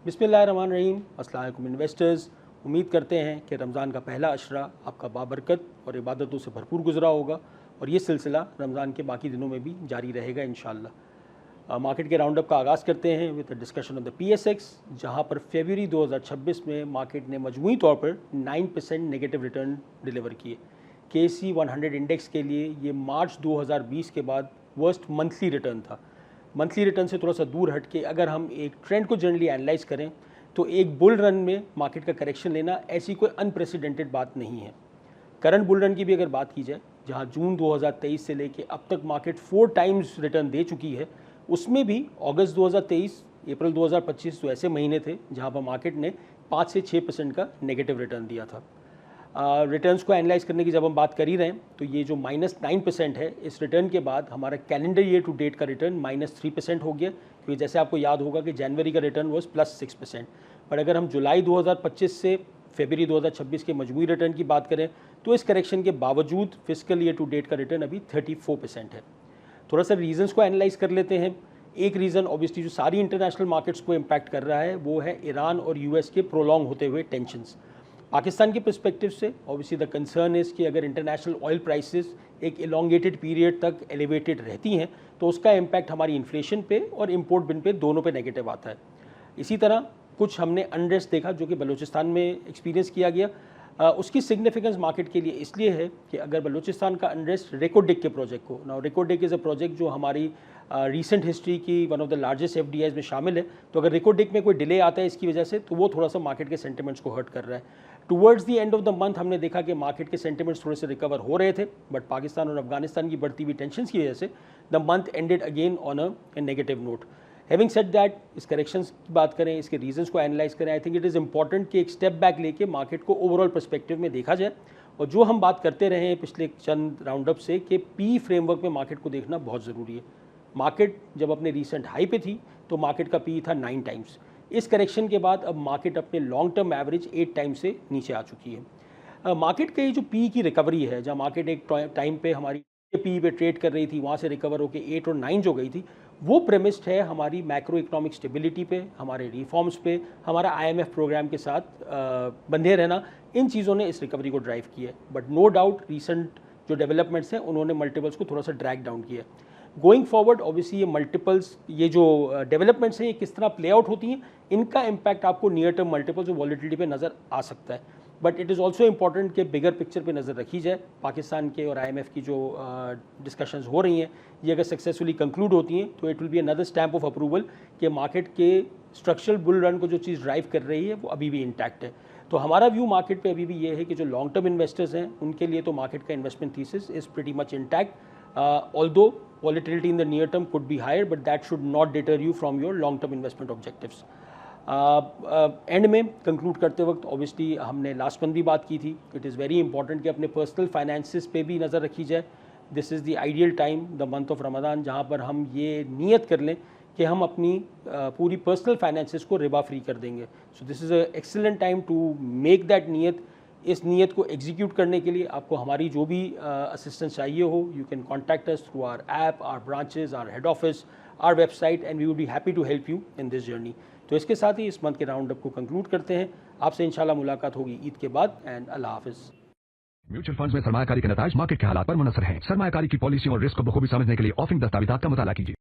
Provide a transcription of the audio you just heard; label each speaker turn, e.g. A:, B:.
A: बिस्मिल्लाहिर्रहमानिर्रहीम। अस्सलाम वालेकुम इन्वेस्टर्स। उम्मीद करते हैं कि रमज़ान का पहला अशरा आपका बाबरकत और इबादतों से भरपूर गुजरा होगा और ये सिलसिला रमज़ान के बाकी दिनों में भी जारी रहेगा इंशाअल्लाह। मार्केट के राउंड अप का आगाज़ करते हैं with discussion of the PSX, जहाँ पर फरवरी 2026 में मार्केट ने मजमूई तौर पर 9% नेगेटिव रिटर्न डिलीवर किए। KSE 100 इंडेक्स के लिए ये मार्च 2020 के बाद वर्स्ट मंथली रिटर्न था। मंथली रिटर्न से थोड़ा सा दूर हट के अगर हम एक ट्रेंड को जनरली एनालाइज करें तो एक बुल रन में मार्केट का करेक्शन लेना ऐसी कोई अनप्रेसिडेंटेड बात नहीं है। करंट बुल रन की भी अगर बात की जाए, जहां जून 2023 से लेके अब तक मार्केट 4 टाइम्स रिटर्न दे चुकी है, उसमें भी अगस्त 2023, अप्रैल 2025 तो ऐसे महीने थे जहां पर मार्केट ने 5 से 6% का नेगेटिव रिटर्न दिया था। रिटर्न्स को एनालाइज करने की जब हम बात कर ही रहे हैं तो ये जो -9% है, इस रिटर्न के बाद हमारा कैलेंडर ईयर टू डेट का रिटर्न -3% हो गया, क्योंकि जैसे आपको याद होगा कि जनवरी का रिटर्न वॉज +6%। पर अगर हम जुलाई 2025 से फरवरी 2026 के मजमूई रिटर्न की बात करें तो इस करेक्शन के बावजूद फिस्कल ईयर टू डेट का रिटर्न अभी 34% है। थोड़ा सा रीजंस को एनालाइज कर लेते हैं। एक रीज़न ऑब्वियसली जो सारी इंटरनेशनल मार्केट्स को इम्पैक्ट कर रहा है वो है ईरान और US के प्रोलॉन्ग होते हुए टेंशंस। पाकिस्तान के पर्सपेक्टिव से ऑब्वियसली द कंसर्न इज़ कि अगर इंटरनेशनल ऑयल प्राइसेस एक एलोंगेटेड पीरियड तक एलिवेटेड रहती हैं तो उसका इम्पैक्ट हमारी इन्फ्लेशन पे और इंपोर्ट बिन पे दोनों पे नेगेटिव आता है। इसी तरह कुछ हमने अनरेस्ट देखा जो कि बलूचिस्तान में एक्सपीरियंस किया गया। उसकी सिग्निफिकेंस मार्केट के लिए इसलिए है कि अगर बलूचिस्तान का अनरेस्ट रेकोडेक के प्रोजेक्ट को, now Reko Diq is a project जो हमारी रीसेंट हिस्ट्री की one of the largest FDIs में शामिल है, तो अगर रेकोडेक में कोई डिले आता है इसकी वजह से तो वो थोड़ा सा मार्केट के सेंटिमेंट्स को हर्ट कर रहा है। Towards the end of the month हमने देखा कि मार्केट के सेंटिमेंट्स थोड़े से रिकवर हो रहे थे, बट पाकिस्तान और अफगानिस्तान की बढ़ती हुई टेंशन की वजह से the month ended again on a negative note. Having said that, इस करेक्शंस की बात करें, इसके रीजंस को एनालाइज करें, I think it is important कि एक स्टेप बैक लेके मार्केट को ओवरऑल पर्सपेक्टिव में देखा जाए। और जो हम बात करते रहे हैं पिछले चंद राउंडअप से कि पी फ्रेमवर्क में मार्केट को देखना बहुत ज़रूरी है। मार्केट जब अपने रीसेंट हाई पे थी तो मार्केट का पी था 9 टाइम्स। इस करेक्शन के बाद अब मार्केट अपने लॉन्ग टर्म एवरेज 8 टाइम्स से नीचे आ चुकी है। मार्केट के जो पी की रिकवरी है, जहाँ मार्केट एक टाइम पे हमारी पी पे ट्रेड कर रही थी, वहाँ से रिकवर होकर 8 और 9 जो गई थी, वो प्रेमिस्ड है हमारी मैक्रो इकोनॉमिक स्टेबिलिटी पे, हमारे रिफॉर्म्स पे, हमारा IMF प्रोग्राम के साथ बंधे रहना। इन चीज़ों ने इस रिकवरी को ड्राइव किया है। बट नो डाउट रिसेंट जो डेवलपमेंट्स हैं उन्होंने मल्टीपल्स को थोड़ा सा ड्रैग डाउन किया है। गोइंग फॉरवर्ड ऑब्वियसली ये मल्टीपल्स, ये जो डेवलपमेंट्स हैं ये किस तरह प्ले आउट होती हैं, इनका इम्पैक्ट आपको नियर टर्म मल्टीपल्स और वॉलिटिलिटी पे नज़र आ सकता है। But it is also important कि बिगर पिक्चर पे नज़र रखी जाए। पाकिस्तान के और IMF की जो डिस्कशंस हो रही हैं, ये अगर सक्सेसफुली कंक्लूड होती हैं तो it will be another stamp of approval कि मार्केट के स्ट्रक्चरल बुल रन को जो चीज़ ड्राइव कर रही है वो अभी भी इंटैक्ट है। तो हमारा व्यू मार्केट पे अभी भी ये है कि जो लॉन्ग टर्म इन्वेस्टर्स हैं उनके लिए तो मार्केट का investment thesis is pretty much intact. Although volatility in the near term could be higher, but that should not deter you from your long term investment objectives. And में conclude करते वक्त obviously हमने last month भी बात की थी, it is very important कि अपने पर्सनल फाइनेंसिस पे भी नज़र रखी जाए। This is the ideal time, the month of Ramzan, जहाँ पर हम ये नियत कर लें कि हम अपनी पूरी पर्सनल फाइनेंसिस को रिबा फ्री कर देंगे। So this is a excellent time to make that नियत। इस नियत को एग्जीक्यूट करने के लिए आपको हमारी जो भी असिस्टेंस चाहिए हो, you can contact us through our app, our branches, our head office, our website, and we would be happy to help you in this journey. तो इसके साथ ही इस मंथ के राउंड अप को कंक्लूड करते हैं। आपसे इंशाल्लाह मुलाकात होगी ईद के बाद, एंड अल्लाह हाफिज़।
B: म्यूचुअल फंड्स में सरमायाकारी के नताज मार्केट के हालात पर मुनसर हैं। सरमायाकारी की पॉलिसी और रिस्क को बखूबी समझने के लिए ऑफरिंग दस्तावेज़ात का मुताला कीजिए।